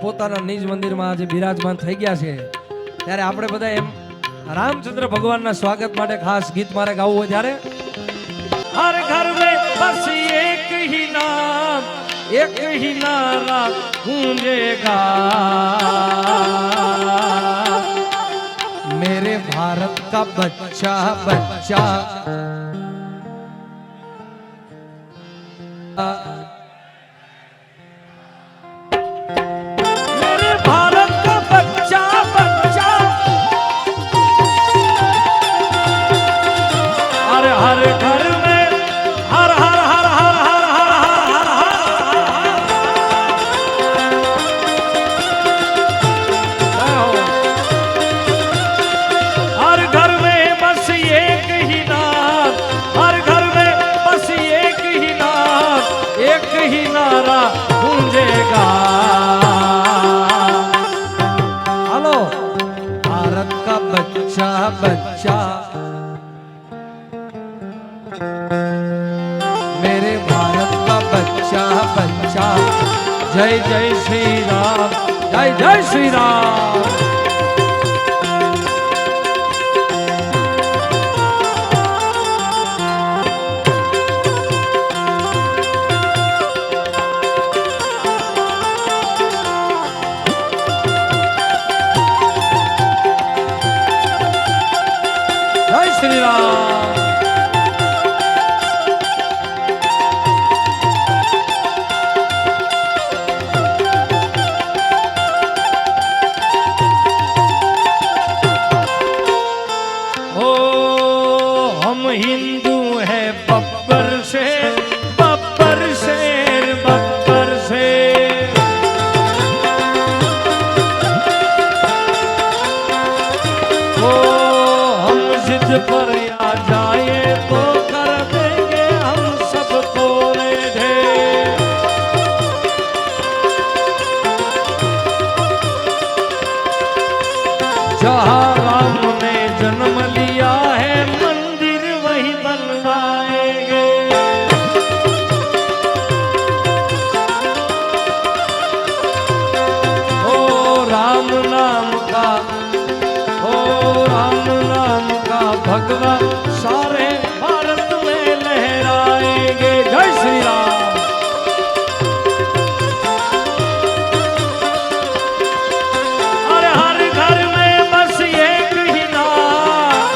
પોતાના નિજ મંદિરમાં આજે બિરાજમાન થઈ ગયા છે ત્યારે આપણે બધા એમ રામચંદ્ર ભગવાનના સ્વાગત માટે ખાસ ગીત મારે ગાવું હોય ત્યારે હર ઘર में बस एक ही नारा गूंजेगा मेरे भारत का बच्चा बच्चा मेरे भारत का बच्चा बच्चा अरे हर घर में हर हर हर हर हर हर हर हर घर में बस एक ही नाम हर घर में बस एक ही नाम एक ही नारा गूंजेगा हेलो भारत का बच्चा बच्चा मेरे भारत का बच्चा बच्चा जय जय श्री राम जय जय श्री राम जय श्री राम हिंदू है बब्बर शेर बब्बर शेर बब्बर शेर ओ हम जिद पर आ जाए तो कर देंगे हम सबको ढेर जहाँ राम ने जन्म लिया है भगवा सारे भारत में लहराएंगे जय श्री राम अरे हर घर में बस एक ही नाम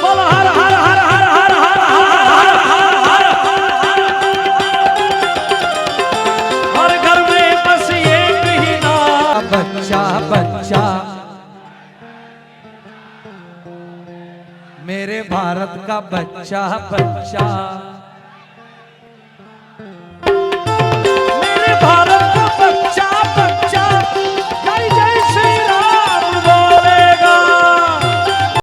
बोल हर हर हर हर हर हर हर घर में बस एक ही नाम बच्चा बच्चा मेरे भारत का बच्चा बच्चा